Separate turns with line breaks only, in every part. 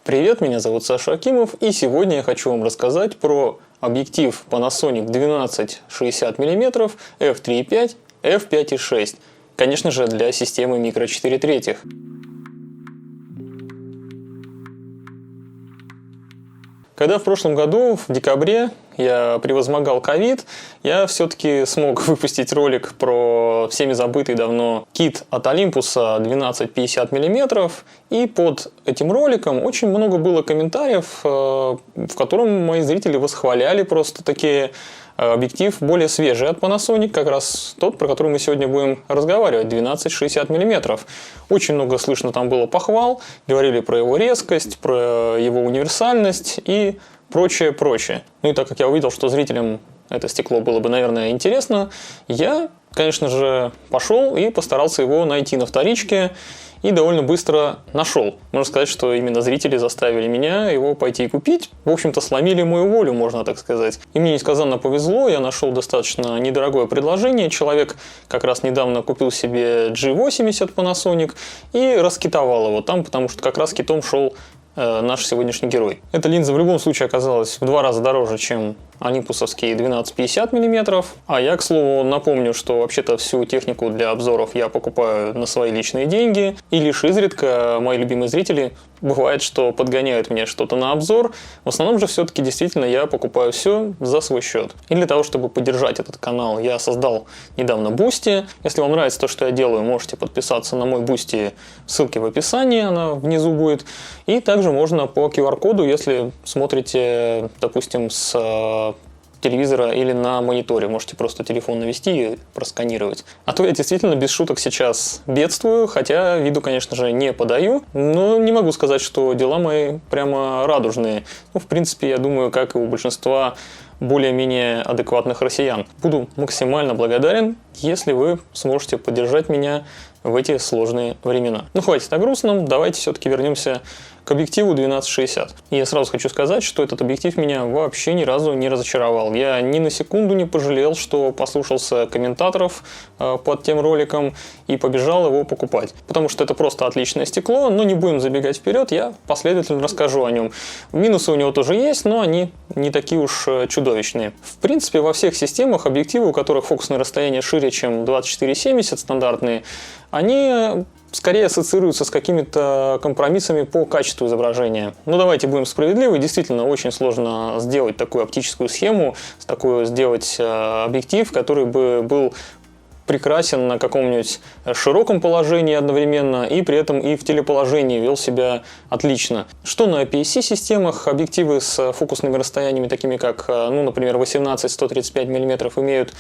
Привет, меня зовут Саша Акимов, и сегодня я хочу вам рассказать про объектив Panasonic 12-60 мм f3.5, f5.6. Конечно же, для системы микро 4/3. Когда в прошлом году, в декабре, я превозмогал ковид, я все-таки смог выпустить ролик про всеми забытый давно кит от Olympus 12-50 мм. И под этим роликом очень много было комментариев, в котором мои зрители восхваляли просто такие объектив более свежий от Panasonic, как раз тот, про который мы сегодня будем разговаривать, 12-60 мм. Очень много слышно там было похвал, говорили про его резкость, про его универсальность и прочее. Ну и так как я увидел, что зрителям это стекло было бы, наверное, интересно, я, конечно же, пошел и постарался его найти на вторичке. И довольно быстро нашел. Можно сказать, что именно зрители заставили меня его пойти и купить. В общем-то, сломили мою волю, можно так сказать. И мне несказанно повезло, я нашел достаточно недорогое предложение. Человек как раз недавно купил себе G80 Panasonic и раскитовал его там, потому что как раз китом шел наш сегодняшний герой. Эта линза в любом случае оказалась в 2 раза дороже, чем олимпусовские 12-50 мм. А я, к слову, напомню, что вообще-то всю технику для обзоров я покупаю на свои личные деньги. И лишь изредка мои любимые зрители бывает, что подгоняют мне что-то на обзор. В основном же все-таки действительно я покупаю все за свой счет. И для того, чтобы поддержать этот канал, я создал недавно Boosty. Если вам нравится то, что я делаю, можете подписаться на мой Boosty. Ссылки в описании, она внизу будет. И также можно по QR-коду, если смотрите, допустим, с телевизора или на мониторе. Можете просто телефон навести и просканировать. А то я действительно без шуток сейчас бедствую, хотя виду, конечно же, не подаю. Но не могу сказать, что дела мои прямо радужные. Ну, в принципе, я думаю, как и у большинства более-менее адекватных россиян. Буду максимально благодарен, если вы сможете поддержать меня в эти сложные времена. Ну, хватит о грустном, давайте все-таки вернемся к объективу 1260. И я сразу хочу сказать, что этот объектив меня вообще ни разу не разочаровал. Я ни на секунду не пожалел, что послушался комментаторов под тем роликом и побежал его покупать. Потому что это просто отличное стекло, но не будем забегать вперед, я последовательно расскажу о нем. Минусы у него тоже есть, но они не такие уж чудовищные. В принципе, во всех системах объективы, у которых фокусное расстояние шире, чем 24-70 стандартные, они скорее ассоциируются с какими-то компромиссами по качеству изображения. Ну, давайте будем справедливы. Действительно, очень сложно сделать такую оптическую схему, сделать объектив, который бы был прекрасен на каком-нибудь широком положении одновременно и при этом и в телеположении вел себя отлично. Что на APS-C-системах объективы с фокусными расстояниями, такими как, ну, например, 18-135 мм, имеют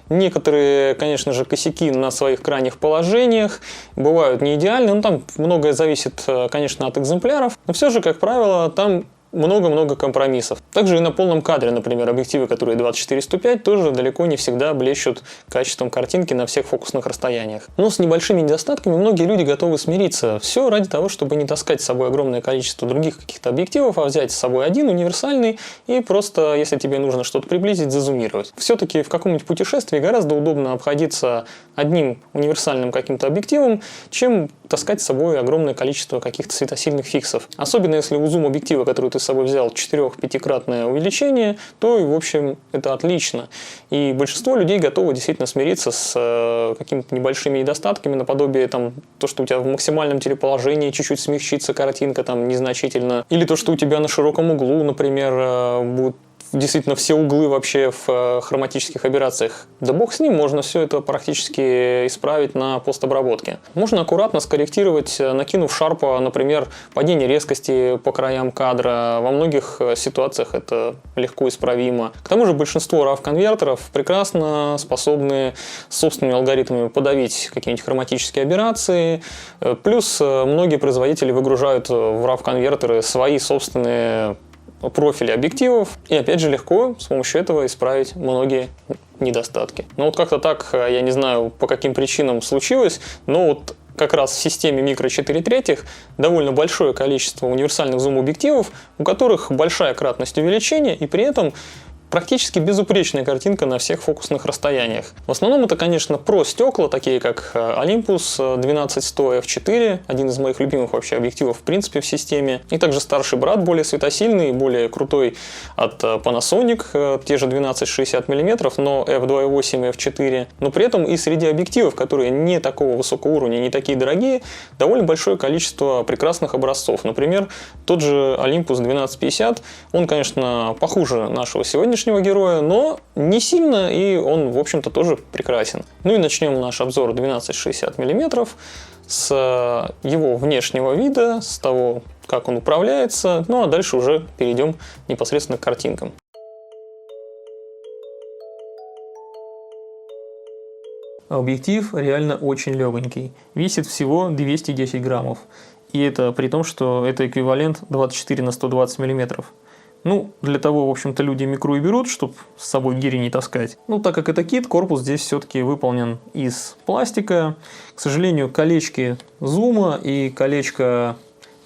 некоторые, конечно же, косяки на своих крайних положениях, бывают не идеальны, но там многое зависит, конечно, от экземпляров, но все же, как правило, там много-много компромиссов. Также и на полном кадре, например, объективы, которые 24-105, тоже далеко не всегда блещут качеством картинки на всех фокусных расстояниях. Но с небольшими недостатками многие люди готовы смириться. Все ради того, чтобы не таскать с собой огромное количество других каких-то объективов, а взять с собой один универсальный и просто, если тебе нужно что-то приблизить, зазумировать. Все-таки в каком-нибудь путешествии гораздо удобно обходиться одним универсальным каким-то объективом, чем таскать с собой огромное количество каких-то светосильных фиксов. Особенно если у зум-объектива, который ты с собой взял, 4-5-кратное увеличение, то, в общем, это отлично. И большинство людей готовы действительно смириться с какими-то небольшими недостатками, наподобие там, то, что у тебя в максимальном телеположении чуть-чуть смягчится картинка там незначительно, или то, что у тебя на широком углу, например, будет действительно все углы вообще в хроматических операциях. Да бог с ним, можно все это практически исправить на постобработке. Можно аккуратно скорректировать, накинув шарпа, например, падение резкости по краям кадра. Во многих ситуациях это легко исправимо. К тому же большинство RAW-конвертеров прекрасно способны собственными алгоритмами подавить какие-нибудь хроматические аберрации. Плюс многие производители выгружают в RAW-конвертеры свои собственные профили объективов, и опять же легко с помощью этого исправить многие недостатки. Но вот как-то так, я не знаю, по каким причинам случилось, но вот как раз в системе микро 4/3 довольно большое количество универсальных зум-объективов, у которых большая кратность увеличения, и при этом Практически безупречная картинка на всех фокусных расстояниях. В основном это, конечно, про-стекла, такие как Olympus 12100 f4, один из моих любимых вообще объективов в принципе в системе. И также старший брат, более светосильный, более крутой от Panasonic, те же 12-60 мм, но f2.8 и f4. Но при этом и среди объективов, которые не такого высокого уровня, не такие дорогие, довольно большое количество прекрасных образцов. Например, тот же Olympus 1250, он, конечно, похуже нашего сегодняшнего героя, но не сильно, и он, в общем-то, тоже прекрасен. Ну и начнем наш обзор 12-60 мм с его внешнего вида, с того, как он управляется, ну а дальше уже перейдем непосредственно к картинкам. Объектив реально очень легонький, весит всего 210 граммов, и это при том, что это эквивалент 24 на 120 миллиметров. Ну, для того, в общем-то, люди микру и берут, чтобы с собой гири не таскать. Ну, так как это кит, корпус здесь все-таки выполнен из пластика. К сожалению, колечки зума и колечко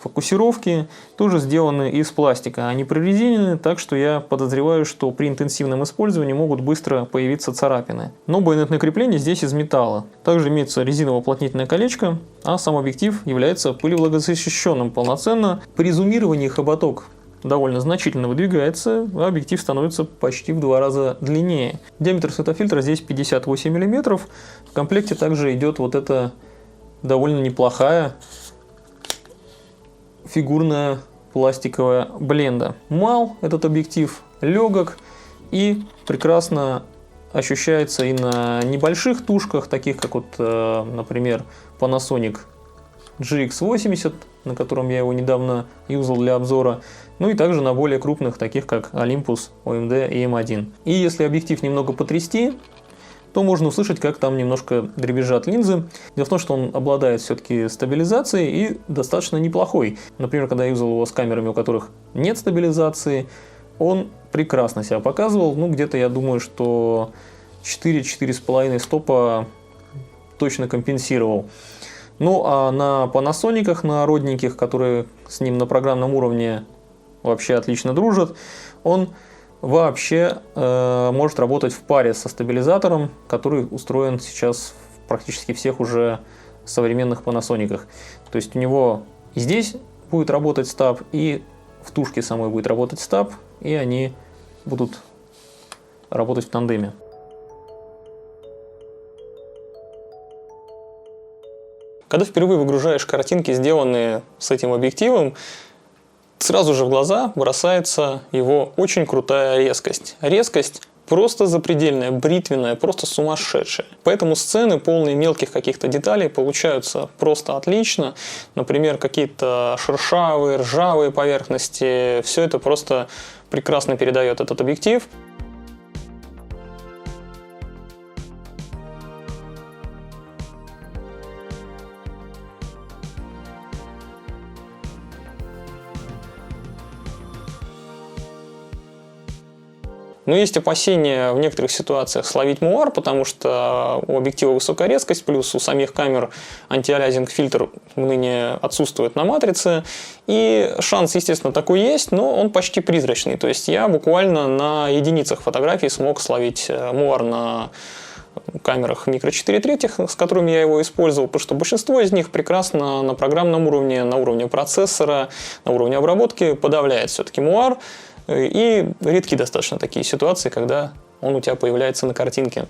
фокусировки тоже сделаны из пластика. Они прорезинены, так что я подозреваю, что при интенсивном использовании могут быстро появиться царапины. Но байонетное крепление здесь из металла. Также имеется резиново уплотнительное колечко, а сам объектив является пылевлагозащищенным полноценно. При зумировании хоботок довольно значительно выдвигается, а объектив становится почти в 2 раза длиннее. Диаметр светофильтра здесь 58 мм. В комплекте также идет вот эта довольно неплохая фигурная пластиковая бленда. Мал этот объектив, легок и прекрасно ощущается и на небольших тушках, таких как вот, например, Panasonic GX80, на котором я его недавно юзал для обзора, ну и также на более крупных, таких как Olympus OMD и M1. И если объектив немного потрясти, то можно услышать, как там немножко дребезжат линзы. Дело в том, что он обладает все-таки стабилизацией и достаточно неплохой. Например, когда я юзал его с камерами, у которых нет стабилизации, он прекрасно себя показывал. Ну, где-то я думаю, что 4-4,5 стопа точно компенсировал. Ну, а на Panasonic, на родненьких, которые с ним на программном уровне вообще отлично дружат, он вообще может работать в паре со стабилизатором, который устроен сейчас в практически всех уже современных Panasonic. То есть у него и здесь будет работать стаб, и в тушке самой будет работать стаб, и они будут работать в тандеме. Когда впервые выгружаешь картинки, сделанные с этим объективом, сразу же в глаза бросается его очень крутая резкость. Резкость просто запредельная, бритвенная, просто сумасшедшая. Поэтому сцены, полные мелких каких-то деталей, получаются просто отлично. Например, какие-то шершавые, ржавые поверхности. Все это просто прекрасно передает этот объектив. Но есть опасения в некоторых ситуациях словить муар, потому что у объектива высокая резкость, плюс у самих камер антиалязинг фильтр ныне отсутствует на матрице. И шанс, естественно, такой есть, но он почти призрачный. То есть я буквально на единицах фотографий смог словить муар на камерах микро 4 третьих, с которыми я его использовал, потому что большинство из них прекрасно на программном уровне, на уровне процессора, на уровне обработки подавляет все-таки муар. И редки достаточно такие ситуации, когда он у тебя появляется на картинке.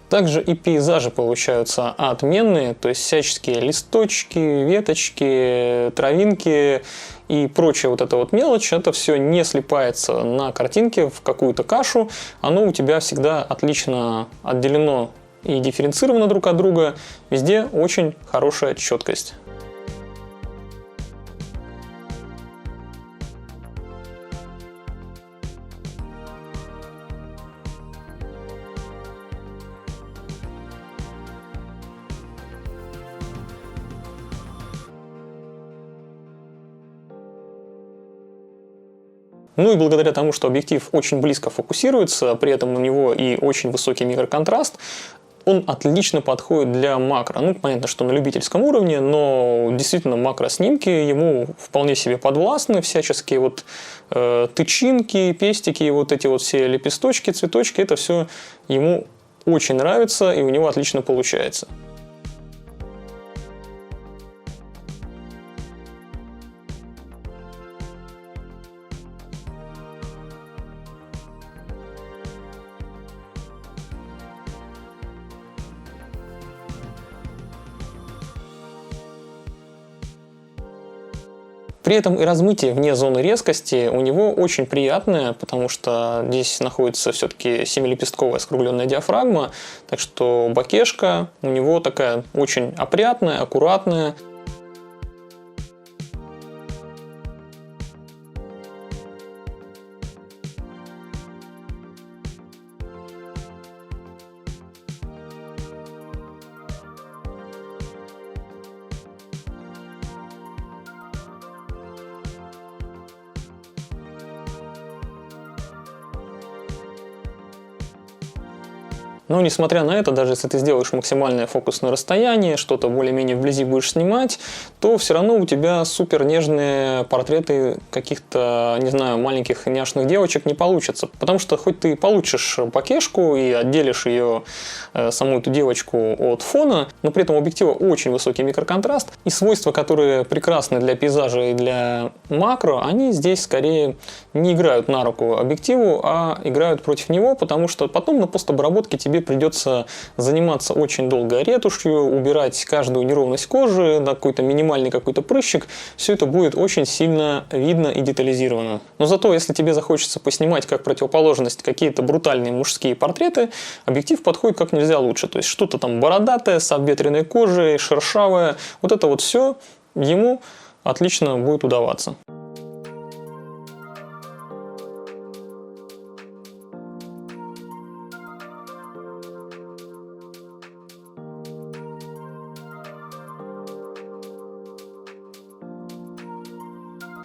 Также и пейзажи получаются отменные, то есть всяческие листочки, веточки, травинки и прочая вот эта вот мелочь, это все не слипается на картинке в какую-то кашу, оно у тебя всегда отлично отделено и дифференцировано друг от друга, везде очень хорошая четкость. Ну и благодаря тому, что объектив очень близко фокусируется, при этом у него и очень высокий микроконтраст, он отлично подходит для макро. Ну, понятно, что на любительском уровне, но действительно макроснимки ему вполне себе подвластны, всяческие вот тычинки, пестики, вот эти вот все лепесточки, цветочки, это все ему очень нравится и у него отлично получается. При этом и размытие вне зоны резкости у него очень приятное, потому что здесь находится все-таки 7-лепестковая скругленная диафрагма, так что бакешка у него такая очень опрятная, аккуратная. Но, несмотря на это, даже если ты сделаешь максимальное фокусное расстояние, что-то более-менее вблизи будешь снимать, то все равно у тебя супер нежные портреты каких-то, не знаю, маленьких няшных девочек не получится. Потому что хоть ты получишь бакешку и отделишь ее, саму эту девочку, от фона, но при этом у объектива очень высокий микроконтраст, и свойства, которые прекрасны для пейзажа и для макро, они здесь скорее не играют на руку объективу, а играют против него, потому что потом на постобработке тебе придется заниматься очень долго ретушью, убирать каждую неровность кожи, на какой-то минимальный какой-то прыщик. Все это будет очень сильно видно и детализировано. Но зато, если тебе захочется поснимать как противоположность какие-то брутальные мужские портреты, объектив подходит как нельзя лучше. То есть что-то там бородатое, с обветренной кожей, шершавое. Вот это вот все ему отлично будет удаваться.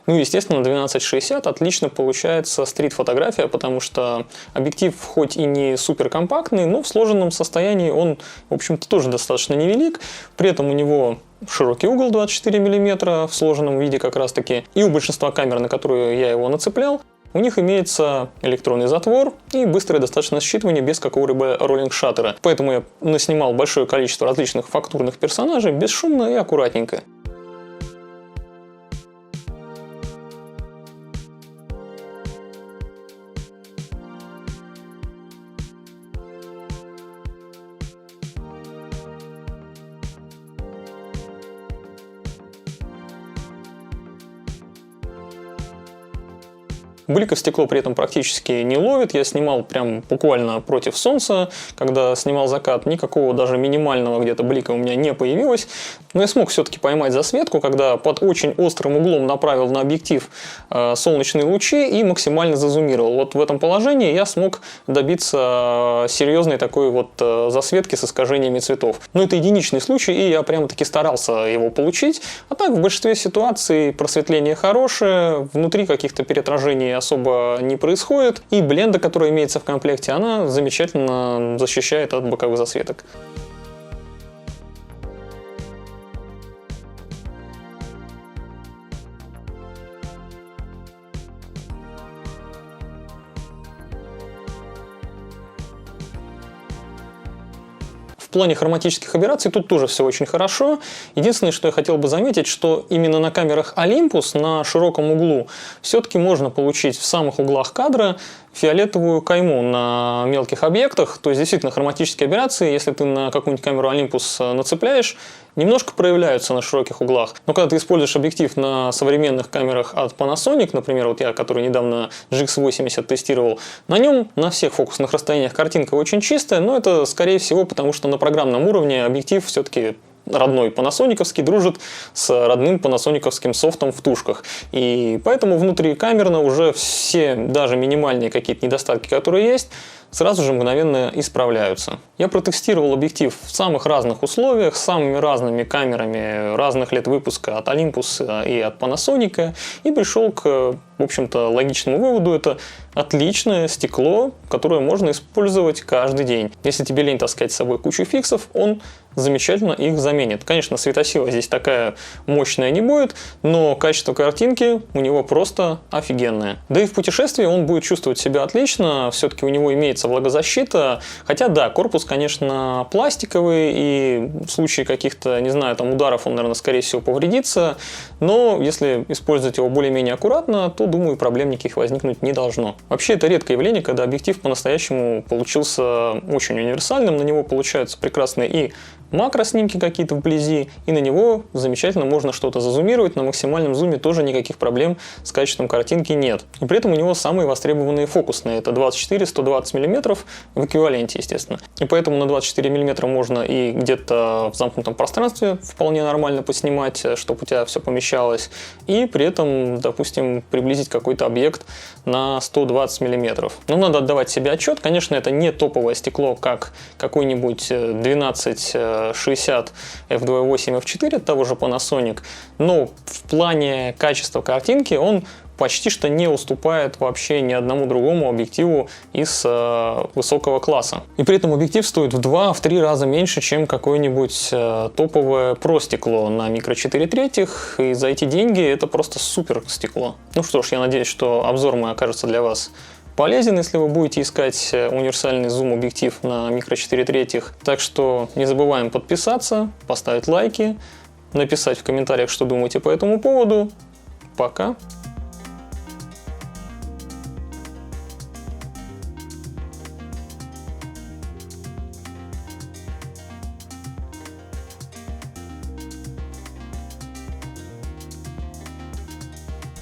Ну, естественно, на 1260 отлично получается стрит-фотография, потому что объектив хоть и не супер компактный, но в сложенном состоянии он, в общем-то, тоже достаточно невелик. При этом у него широкий угол 24 мм в сложенном виде как раз-таки. И у большинства камер, на которые я его нацеплял, у них имеется электронный затвор и быстрое достаточно считывание без какого-либо роллинг-шаттера. Поэтому я наснимал большое количество различных фактурных персонажей бесшумно и аккуратненько. Бликов стекло при этом практически не ловит. Я снимал прям буквально против солнца. Когда снимал закат, никакого даже минимального где-то блика у меня не появилось. Но я смог все-таки поймать засветку, когда под очень острым углом направил на объектив солнечные лучи и максимально зазумировал. Вот в этом положении я смог добиться серьезной такой вот засветки с искажениями цветов. Но это единичный случай, и я прямо-таки старался его получить. А так, в большинстве ситуаций просветление хорошее, внутри каких-то переотражений особо не происходит. И бленда, которая имеется в комплекте, она замечательно защищает от боковых засветок. В плане хроматических аберраций тут тоже все очень хорошо. Единственное, что я хотел бы заметить, что именно на камерах Olympus на широком углу все-таки можно получить в самых углах кадра фиолетовую кайму на мелких объектах. То есть действительно хроматические аберрации, если ты на какую-нибудь камеру Olympus нацепляешь, немножко проявляются на широких углах. Но когда ты используешь объектив на современных камерах от Panasonic, например, вот я, который недавно GX80 тестировал, на нем на всех фокусных расстояниях картинка очень чистая, но это скорее всего потому, что на программном уровне объектив все-таки родной панасониковский дружит с родным панасониковским софтом в тушках. И поэтому внутри камерно уже все, даже минимальные какие-то недостатки, которые есть, сразу же мгновенно исправляются. Я протестировал объектив в самых разных условиях, с самыми разными камерами разных лет выпуска от Olympus и от Panasonic, и пришел к, в общем-то, логичному выводу: это отличное стекло, которое можно использовать каждый день. Если тебе лень таскать с собой кучу фиксов, он замечательно их заменит. Конечно, светосила здесь такая мощная не будет, но качество картинки у него просто офигенное. Да и в путешествии он будет чувствовать себя отлично, все-таки у него имеется влагозащита, хотя да, корпус, конечно, пластиковый, и в случае каких-то, не знаю, там ударов он, наверное, скорее всего повредится, но если использовать его более-менее аккуратно, то, думаю, проблем никаких возникнуть не должно. Вообще, это редкое явление, когда объектив по-настоящему получился очень универсальным, на него получаются прекрасные и макроснимки какие-то вблизи, и на него замечательно можно что-то зазумировать, на максимальном зуме тоже никаких проблем с качеством картинки нет. И при этом у него самые востребованные фокусные, это 24-120 мм в эквиваленте, естественно. И поэтому на 24 мм можно и где-то в замкнутом пространстве вполне нормально поснимать, чтобы у тебя все помещалось, и при этом, допустим, приблизить какой-то объект на 120 мм. Но надо отдавать себе отчет, конечно, это не топовое стекло, как какой-нибудь 1260 f2.8 f4 от того же Panasonic, но в плане качества картинки он почти что не уступает вообще ни одному другому объективу из высокого класса. И при этом объектив стоит в 2-3 раза меньше, чем какое-нибудь топовое Pro стекло на микро 4/3, и за эти деньги это просто супер стекло. Ну что ж, я надеюсь, что обзор мой окажется для вас полезен, если вы будете искать универсальный зум-объектив на микро 4/3. Так что не забываем подписаться, поставить лайки, написать в комментариях, что думаете по этому поводу. Пока!